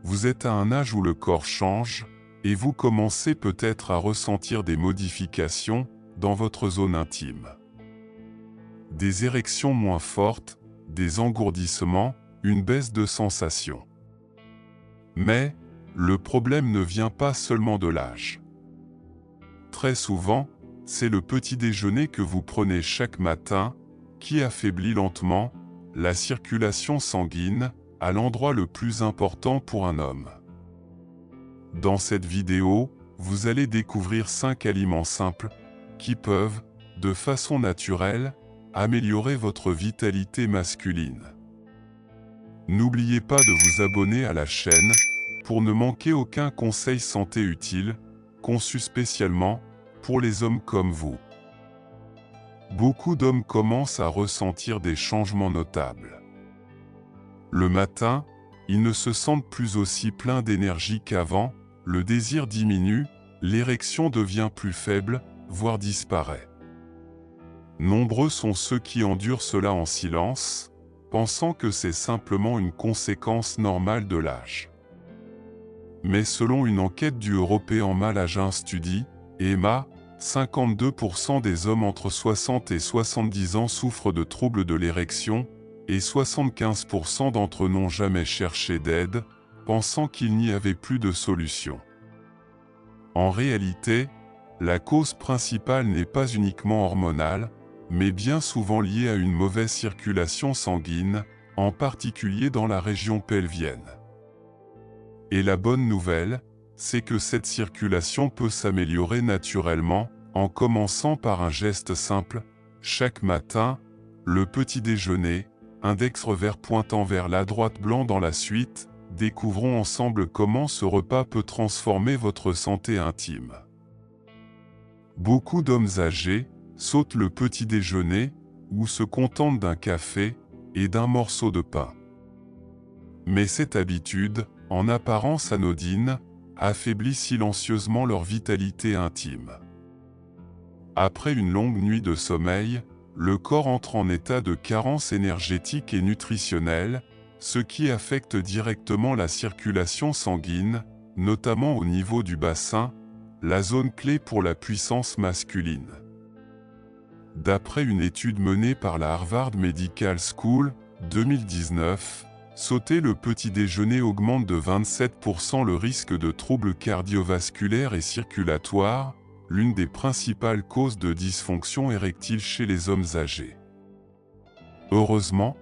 vous êtes à un âge où le corps change, et vous commencez peut-être à ressentir des modifications dans votre zone intime. Des érections moins fortes, des engourdissements, une baisse de sensation. Mais, le problème ne vient pas seulement de l'âge. Très souvent, c'est le petit déjeuner que vous prenez chaque matin qui affaiblit lentement la circulation sanguine à l'endroit le plus important pour un homme. Dans cette vidéo, vous allez découvrir 5 aliments simples qui peuvent, de façon naturelle, améliorer votre vitalité masculine. N'oubliez pas de vous abonner à la chaîne pour ne manquer aucun conseil santé utile, conçu spécialement pour les hommes comme vous. Beaucoup d'hommes commencent à ressentir des changements notables. Le matin, ils ne se sentent plus aussi pleins d'énergie qu'avant, le désir diminue, l'érection devient plus faible, voire disparaît. Nombreux sont ceux qui endurent cela en silence, pensant que c'est simplement une conséquence normale de l'âge. Mais selon une enquête du European Mallagen Study, EMA, 52% des hommes entre 60 et 70 ans souffrent de troubles de l'érection, et 75% d'entre eux n'ont jamais cherché d'aide, pensant qu'il n'y avait plus de solution. En réalité, la cause principale n'est pas uniquement hormonale, mais bien souvent liée à une mauvaise circulation sanguine, en particulier dans la région pelvienne. Et la bonne nouvelle, c'est que cette circulation peut s'améliorer naturellement, en commençant par un geste simple, chaque matin, le petit déjeuner, index revers pointant vers la droite, blanc dans la suite, découvrons ensemble comment ce repas peut transformer votre santé intime. Beaucoup d'hommes âgés sautent le petit déjeuner ou se contentent d'un café et d'un morceau de pain. Mais cette habitude, en apparence anodine, affaiblit silencieusement leur vitalité intime. Après une longue nuit de sommeil, le corps entre en état de carence énergétique et nutritionnelle, ce qui affecte directement la circulation sanguine, notamment au niveau du bassin, la zone clé pour la puissance masculine. D'après une étude menée par la Harvard Medical School, 2019, sauter le petit déjeuner augmente de 27% le risque de troubles cardiovasculaires et circulatoires, l'une des principales causes de dysfonction érectile chez les hommes âgés. Heureusement,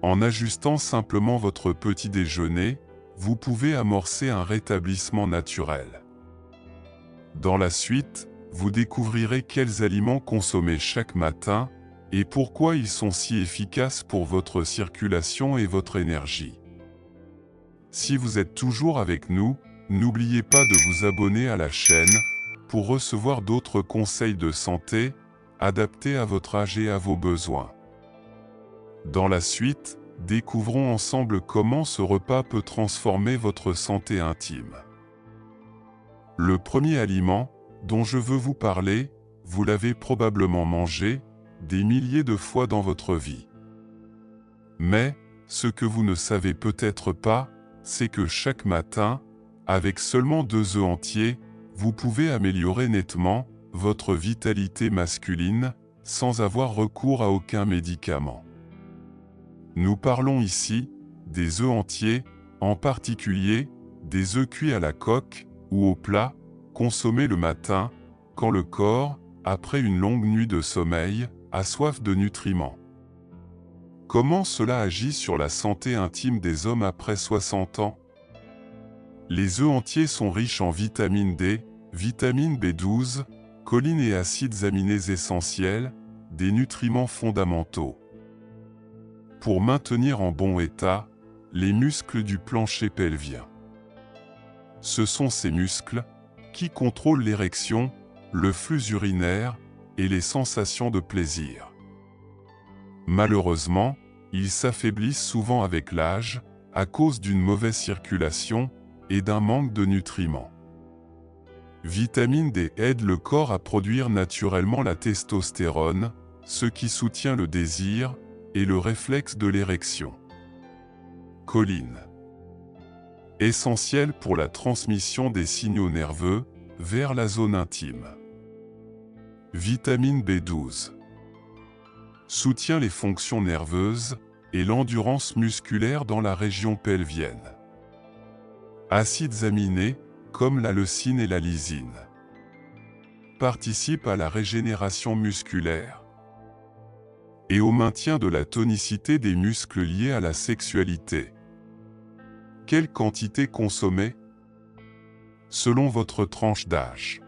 en ajustant simplement votre petit déjeuner, vous pouvez amorcer un rétablissement naturel. Dans la suite, vous découvrirez quels aliments consommer chaque matin et pourquoi ils sont si efficaces pour votre circulation et votre énergie. Si vous êtes toujours avec nous, n'oubliez pas de vous abonner à la chaîne pour recevoir d'autres conseils de santé adaptés à votre âge et à vos besoins. Dans la suite, découvrons ensemble comment ce repas peut transformer votre santé intime. Le premier aliment dont je veux vous parler, vous l'avez probablement mangé des milliers de fois dans votre vie. Mais, ce que vous ne savez peut-être pas, c'est que chaque matin, avec seulement 2 œufs entiers, vous pouvez améliorer nettement votre vitalité masculine sans avoir recours à aucun médicament. Nous parlons ici des œufs entiers, en particulier des œufs cuits à la coque ou au plat, consommés le matin, quand le corps, après une longue nuit de sommeil, a soif de nutriments. Comment cela agit sur la santé intime des hommes après 60 ans? Les œufs entiers sont riches en vitamine D, vitamine B12, choline et acides aminés essentiels, des nutriments fondamentaux. Pour maintenir en bon état les muscles du plancher pelvien. Ce sont ces muscles qui contrôlent l'érection, le flux urinaire et les sensations de plaisir. Malheureusement, ils s'affaiblissent souvent avec l'âge, à cause d'une mauvaise circulation et d'un manque de nutriments. Vitamine D aide le corps à produire naturellement la testostérone, ce qui soutient le désir et le réflexe de l'érection. Choline. essentiel pour la transmission des signaux nerveux vers la zone intime. Vitamine B12 soutient les fonctions nerveuses et l'endurance musculaire dans la région pelvienne. Acides aminés, comme la leucine et la lysine, participent à la régénération musculaire et au maintien de la tonicité des muscles liés à la sexualité. Quelle quantité consommer? Selon votre tranche d'âge.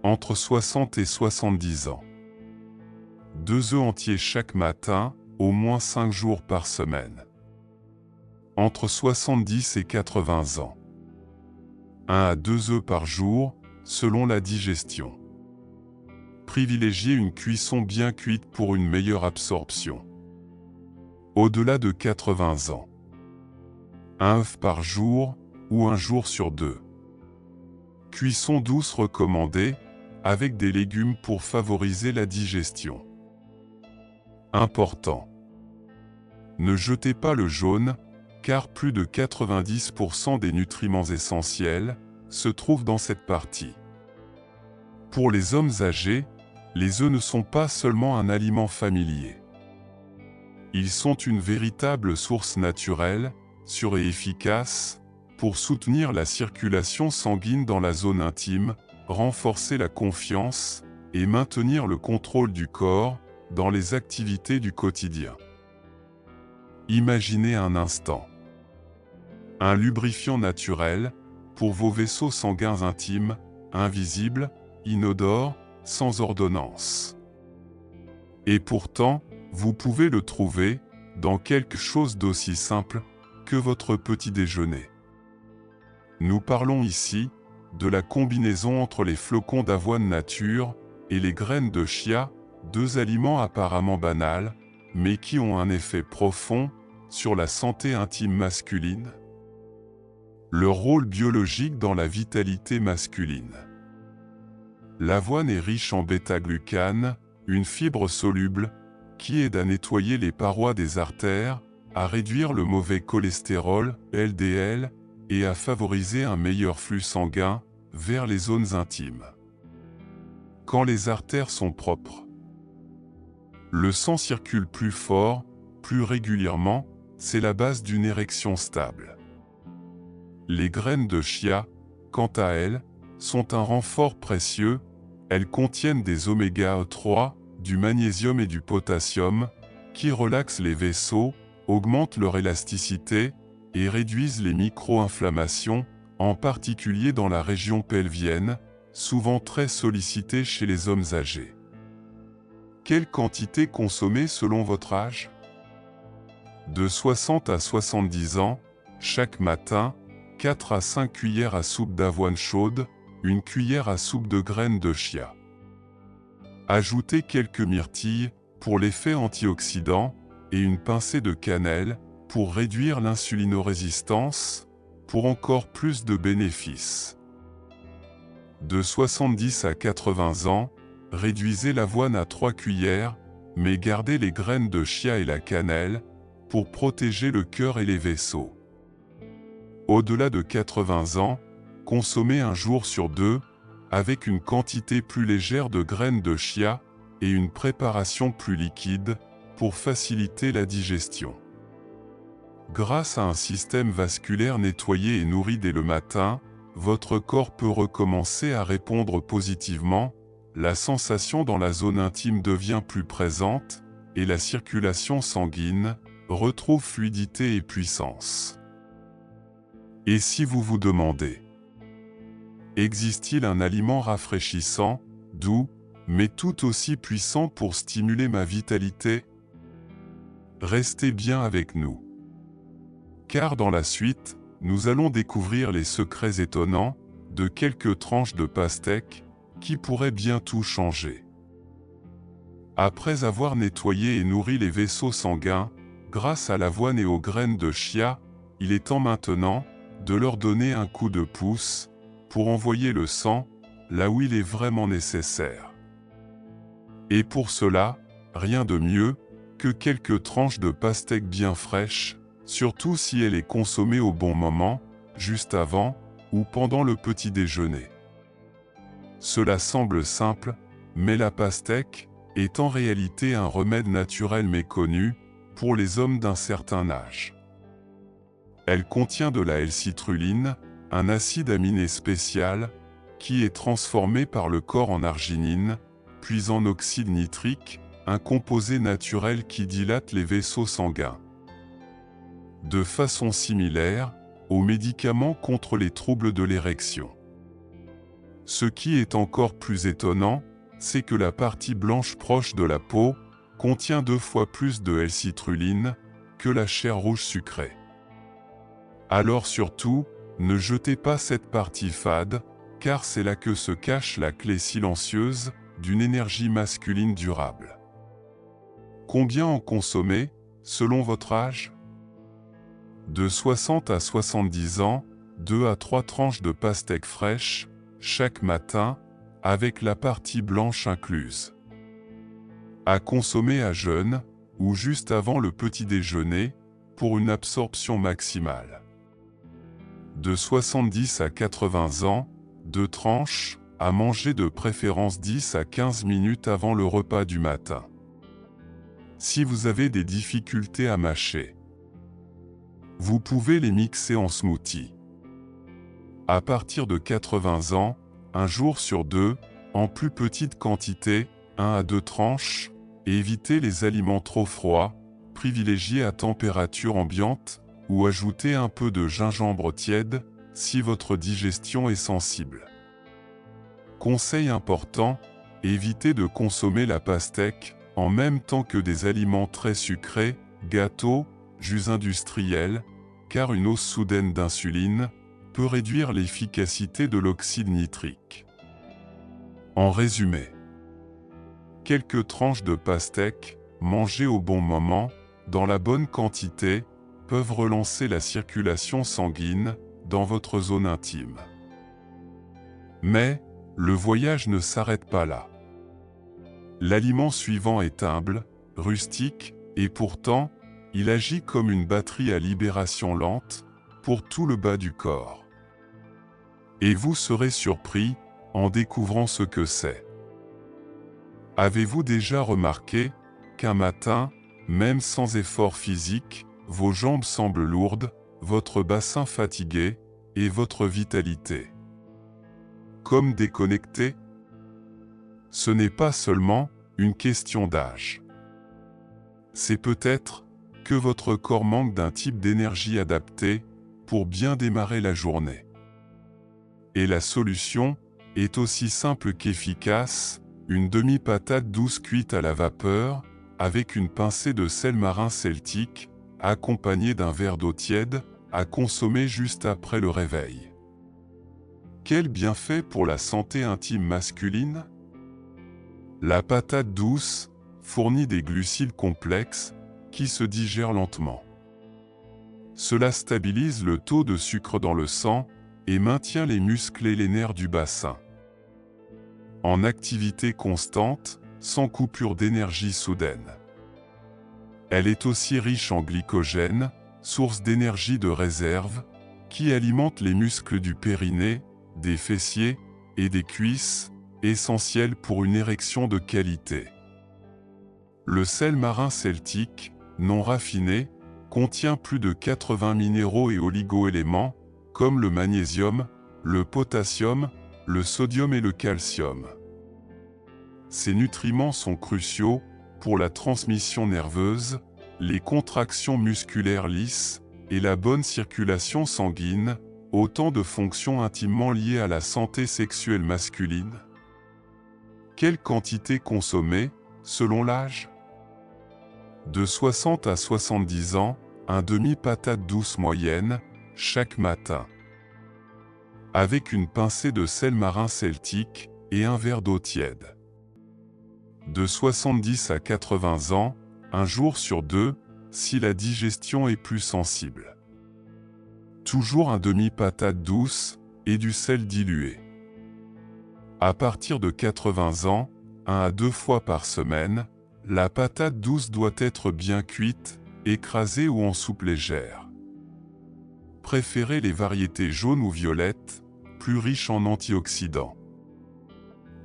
Entre 60 et 70 ans. 2 œufs entiers chaque matin, au moins 5 jours par semaine. Entre 70 et 80 ans. 1 à 2 œufs par jour, selon la digestion. Privilégiez une cuisson bien cuite pour une meilleure absorption. Au-delà de 80 ans. 1 œuf par jour, ou 1 jour sur 2. Cuisson douce recommandée, avec des légumes pour favoriser la digestion. Important. Ne jetez pas le jaune, car plus de 90% des nutriments essentiels se trouvent dans cette partie. Pour les hommes âgés, les œufs ne sont pas seulement un aliment familier. Ils sont une véritable source naturelle, sûre et efficace, pour soutenir la circulation sanguine dans la zone intime, renforcer la confiance et maintenir le contrôle du corps dans les activités du quotidien. Imaginez un instant. Un lubrifiant naturel pour vos vaisseaux sanguins intimes, invisibles, inodores, sans ordonnance. Et pourtant, vous pouvez le trouver dans quelque chose d'aussi simple que votre petit déjeuner. Nous parlons ici de la combinaison entre les flocons d'avoine nature et les graines de chia, 2 aliments apparemment banals, mais qui ont un effet profond sur la santé intime masculine. Leur rôle biologique dans la vitalité masculine. L'avoine est riche en bêta-glucane, une fibre soluble, qui aide à nettoyer les parois des artères, à réduire le mauvais cholestérol, LDL, et à favoriser un meilleur flux sanguin vers les zones intimes. Quand les artères sont propres, le sang circule plus fort, plus régulièrement, c'est la base d'une érection stable. Les graines de chia, quant à elles, sont un renfort précieux, elles contiennent des oméga 3, du magnésium et du potassium, qui relaxent les vaisseaux, augmentent leur élasticité et réduisent les micro-inflammations, en particulier dans la région pelvienne, souvent très sollicitée chez les hommes âgés. Quelle quantité consommer selon votre âge? De 60 à 70 ans, chaque matin, 4 à 5 cuillères à soupe d'avoine chaude, 1 cuillère à soupe de graines de chia. Ajoutez quelques myrtilles pour l'effet antioxydant et une pincée de cannelle pour réduire l'insulinorésistance, pour encore plus de bénéfices. De 70 à 80 ans, réduisez l'avoine à 3 cuillères, mais gardez les graines de chia et la cannelle pour protéger le cœur et les vaisseaux. Au-delà de 80 ans, consommez 1 jour sur 2, avec une quantité plus légère de graines de chia et une préparation plus liquide pour faciliter la digestion. Grâce à un système vasculaire nettoyé et nourri dès le matin, votre corps peut recommencer à répondre positivement, la sensation dans la zone intime devient plus présente et la circulation sanguine retrouve fluidité et puissance. Et si vous vous demandez, existe-t-il un aliment rafraîchissant, doux, mais tout aussi puissant pour stimuler ma vitalité? Restez bien avec nous. Car dans la suite, nous allons découvrir les secrets étonnants de quelques tranches de pastèque qui pourraient bien tout changer. Après avoir nettoyé et nourri les vaisseaux sanguins, grâce à l'avoine et aux graines de chia, il est temps maintenant de leur donner un coup de pouce pour envoyer le sang là où il est vraiment nécessaire. Et pour cela, rien de mieux que quelques tranches de pastèque bien fraîches, surtout si elle est consommée au bon moment, juste avant ou pendant le petit déjeuner. Cela semble simple, mais la pastèque est en réalité un remède naturel méconnu pour les hommes d'un certain âge. Elle contient de la L-citrulline, un acide aminé spécial, qui est transformé par le corps en arginine, puis en oxyde nitrique, un composé naturel qui dilate les vaisseaux sanguins. De façon similaire aux médicaments contre les troubles de l'érection. Ce qui est encore plus étonnant, c'est que la partie blanche proche de la peau contient 2 fois plus de L-citrulline que la chair rouge sucrée. Alors surtout, ne jetez pas cette partie fade, car c'est là que se cache la clé silencieuse d'une énergie masculine durable. Combien en consommer, selon votre âge ? De 60 à 70 ans, 2 à 3 tranches de pastèque fraîche, chaque matin, avec la partie blanche incluse. À consommer à jeûne, ou juste avant le petit déjeuner, pour une absorption maximale. De 70 à 80 ans, 2 tranches, à manger de préférence 10 à 15 minutes avant le repas du matin. Si vous avez des difficultés à mâcher, vous pouvez les mixer en smoothie. À partir de 80 ans, un jour sur 2, en plus petite quantité, 1 à 2 tranches, et évitez les aliments trop froids, privilégiez à température ambiante, ou ajoutez un peu de gingembre tiède, si votre digestion est sensible. Conseil important, évitez de consommer la pastèque en même temps que des aliments très sucrés, gâteaux, jus industriels, car une hausse soudaine d'insuline peut réduire l'efficacité de l'oxyde nitrique. En résumé, quelques tranches de pastèque, mangées au bon moment, dans la bonne quantité, peuvent relancer la circulation sanguine dans votre zone intime. Mais, le voyage ne s'arrête pas là. L'aliment suivant est humble, rustique, et pourtant, il agit comme une batterie à libération lente, pour tout le bas du corps. Et vous serez surpris, en découvrant ce que c'est. Avez-vous déjà remarqué qu'un matin, même sans effort physique, vos jambes semblent lourdes, votre bassin fatigué, et votre vitalité comme déconnecté? Ce n'est pas seulement une question d'âge. C'est peut-être que votre corps manque d'un type d'énergie adapté pour bien démarrer la journée. Et la solution est aussi simple qu'efficace, une demi-patate douce cuite à la vapeur, avec une pincée de sel marin celtique, accompagnée d'un verre d'eau tiède, à consommer juste après le réveil. Quel bienfait pour la santé intime masculine? La patate douce fournit des glucides complexes qui se digèrent lentement. Cela stabilise le taux de sucre dans le sang et maintient les muscles et les nerfs du bassin en activité constante, sans coupure d'énergie soudaine. Elle est aussi riche en glycogène, source d'énergie de réserve, qui alimente les muscles du périnée, des fessiers et des cuisses, essentiels pour une érection de qualité. Le sel marin celtique, non raffiné, contient plus de 80 minéraux et oligo-éléments, comme le magnésium, le potassium, le sodium et le calcium. Ces nutriments sont cruciaux pour la transmission nerveuse, les contractions musculaires lisses et la bonne circulation sanguine, autant de fonctions intimement liées à la santé sexuelle masculine. Quelle quantité consommer, selon l'âge? De 60 à 70 ans, un demi-patate douce moyenne, chaque matin. Avec une pincée de sel marin celtique et un verre d'eau tiède. De 70 à 80 ans, un jour sur 2, si la digestion est plus sensible. Toujours un demi-patate douce et du sel dilué. À partir de 80 ans, 1 à 2 fois par semaine, la patate douce doit être bien cuite écrasée ou en soupe légère. Préférez les variétés jaunes ou violettes, plus riches en antioxydants.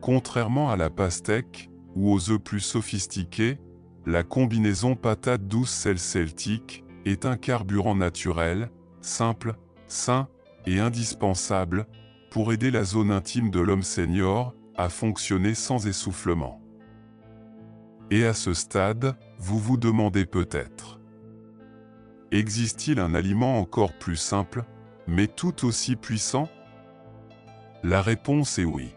Contrairement à la pastèque ou aux œufs plus sophistiqués, la combinaison patate douce sel celtique est un carburant naturel, simple, sain et indispensable pour aider la zone intime de l'homme senior à fonctionner sans essoufflement. Et à ce stade, vous vous demandez peut-être: existe-t-il un aliment encore plus simple, mais tout aussi puissant? La réponse est oui.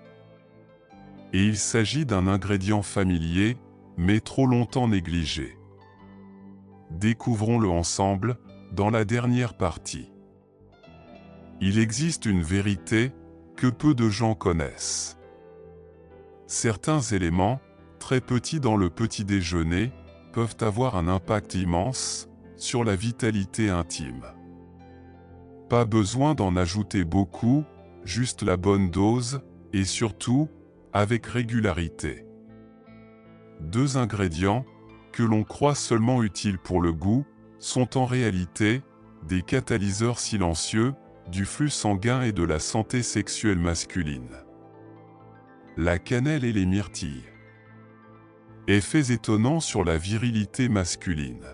Et il s'agit d'un ingrédient familier, mais trop longtemps négligé. Découvrons-le ensemble, dans la dernière partie. Il existe une vérité que peu de gens connaissent. Certains éléments, très petits dans le petit déjeuner, peuvent avoir un impact immense sur la vitalité intime. Pas besoin d'en ajouter beaucoup, juste la bonne dose, et surtout, avec régularité. 2 ingrédients, que l'on croit seulement utiles pour le goût, sont en réalité des catalyseurs silencieux du flux sanguin et de la santé sexuelle masculine. La cannelle et les myrtilles. Effets étonnants sur la virilité masculine.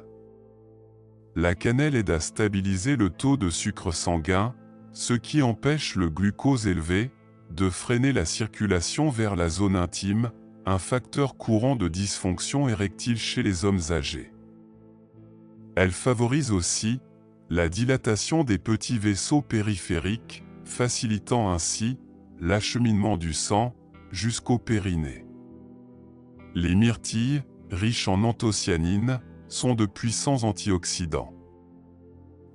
La cannelle aide à stabiliser le taux de sucre sanguin, ce qui empêche le glucose élevé de freiner la circulation vers la zone intime, un facteur courant de dysfonction érectile chez les hommes âgés. Elle favorise aussi la dilatation des petits vaisseaux périphériques, facilitant ainsi l'acheminement du sang jusqu'au périnée. Les myrtilles, riches en anthocyanine, sont de puissants antioxydants.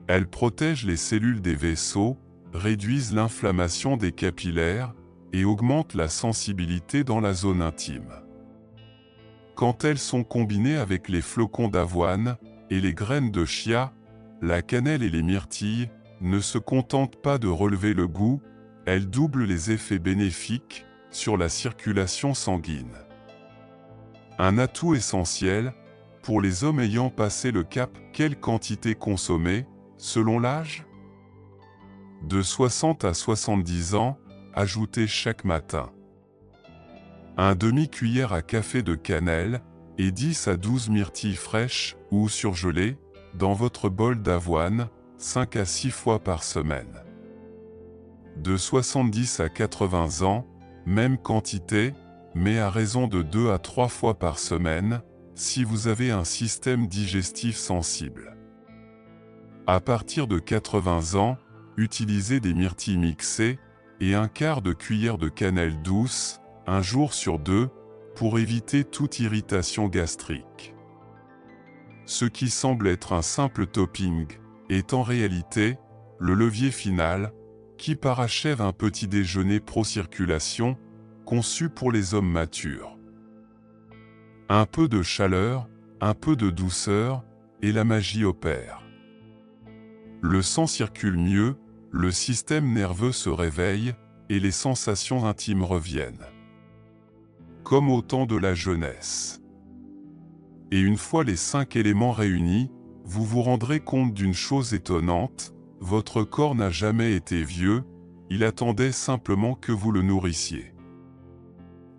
Elles protègent les cellules des vaisseaux, réduisent l'inflammation des capillaires et augmentent la sensibilité dans la zone intime. Quand elles sont combinées avec les flocons d'avoine et les graines de chia, la cannelle et les myrtilles ne se contentent pas de relever le goût, elles doublent les effets bénéfiques sur la circulation sanguine. Un atout essentiel pour les hommes ayant passé le cap. Quelle quantité consommer, selon l'âge? De 60 à 70 ans, ajoutez chaque matin un demi-cuillère à café de cannelle et 10 à 12 myrtilles fraîches ou surgelées dans votre bol d'avoine, 5 à 6 fois par semaine. De 70 à 80 ans, même quantité, mais à raison de 2 à 3 fois par semaine, si vous avez un système digestif sensible. À partir de 80 ans, utilisez des myrtilles mixées et un quart de cuillère de cannelle douce, un jour sur 2, pour éviter toute irritation gastrique. Ce qui semble être un simple topping est en réalité le levier final qui parachève un petit déjeuner pro-circulation conçu pour les hommes matures. Un peu de chaleur, un peu de douceur, et la magie opère. Le sang circule mieux, le système nerveux se réveille, et les sensations intimes reviennent. Comme au temps de la jeunesse. Et une fois les 5 éléments réunis, vous vous rendrez compte d'une chose étonnante: votre corps n'a jamais été vieux, il attendait simplement que vous le nourrissiez.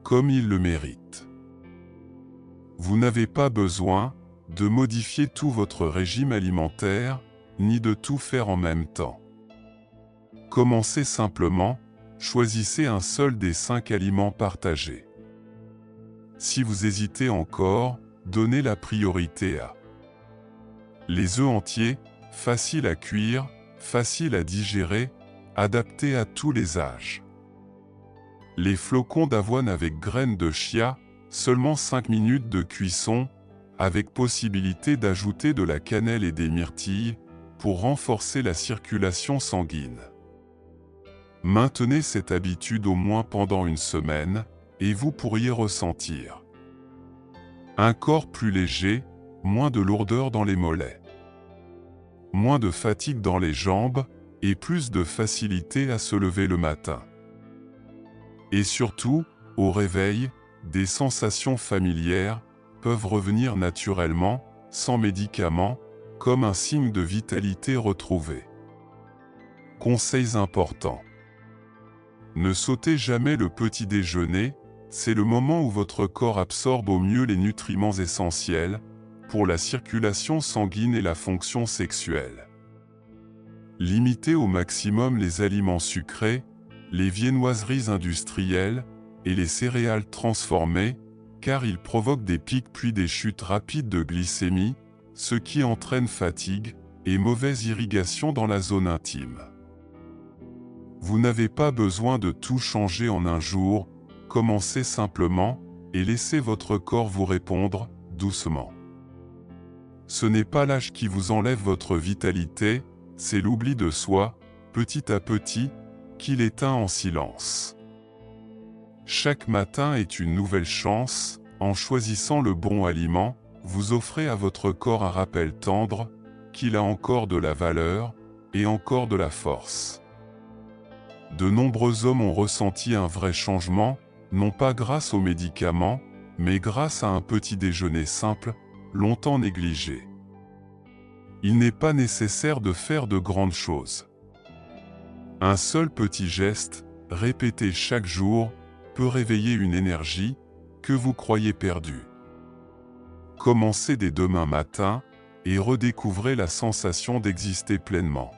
Comme il le mérite. Vous n'avez pas besoin de modifier tout votre régime alimentaire, ni de tout faire en même temps. Commencez simplement, choisissez un seul des 5 aliments partagés. Si vous hésitez encore, donnez la priorité à les œufs entiers, faciles à cuire, faciles à digérer, adaptés à tous les âges. Les flocons d'avoine avec graines de chia, seulement 5 minutes de cuisson, avec possibilité d'ajouter de la cannelle et des myrtilles, pour renforcer la circulation sanguine. Maintenez cette habitude au moins pendant une semaine, et vous pourriez ressentir un corps plus léger, moins de lourdeur dans les mollets, moins de fatigue dans les jambes, et plus de facilité à se lever le matin. Et surtout, au réveil, des sensations familières peuvent revenir naturellement, sans médicaments, comme un signe de vitalité retrouvée. Conseils importants. Ne sautez jamais le petit déjeuner, c'est le moment où votre corps absorbe au mieux les nutriments essentiels pour la circulation sanguine et la fonction sexuelle. Limitez au maximum les aliments sucrés, les viennoiseries industrielles et les céréales transformées, car ils provoquent des pics puis des chutes rapides de glycémie, ce qui entraîne fatigue et mauvaise irrigation dans la zone intime. Vous n'avez pas besoin de tout changer en un jour, commencez simplement et laissez votre corps vous répondre doucement. Ce n'est pas l'âge qui vous enlève votre vitalité, c'est l'oubli de soi, petit à petit, qui l'éteint en silence. Chaque matin est une nouvelle chance, en choisissant le bon aliment, vous offrez à votre corps un rappel tendre, qu'il a encore de la valeur, et encore de la force. De nombreux hommes ont ressenti un vrai changement, non pas grâce aux médicaments, mais grâce à un petit déjeuner simple, longtemps négligé. Il n'est pas nécessaire de faire de grandes choses. Un seul petit geste, répété chaque jour, peut réveiller une énergie que vous croyez perdue. Commencez dès demain matin et redécouvrez la sensation d'exister pleinement.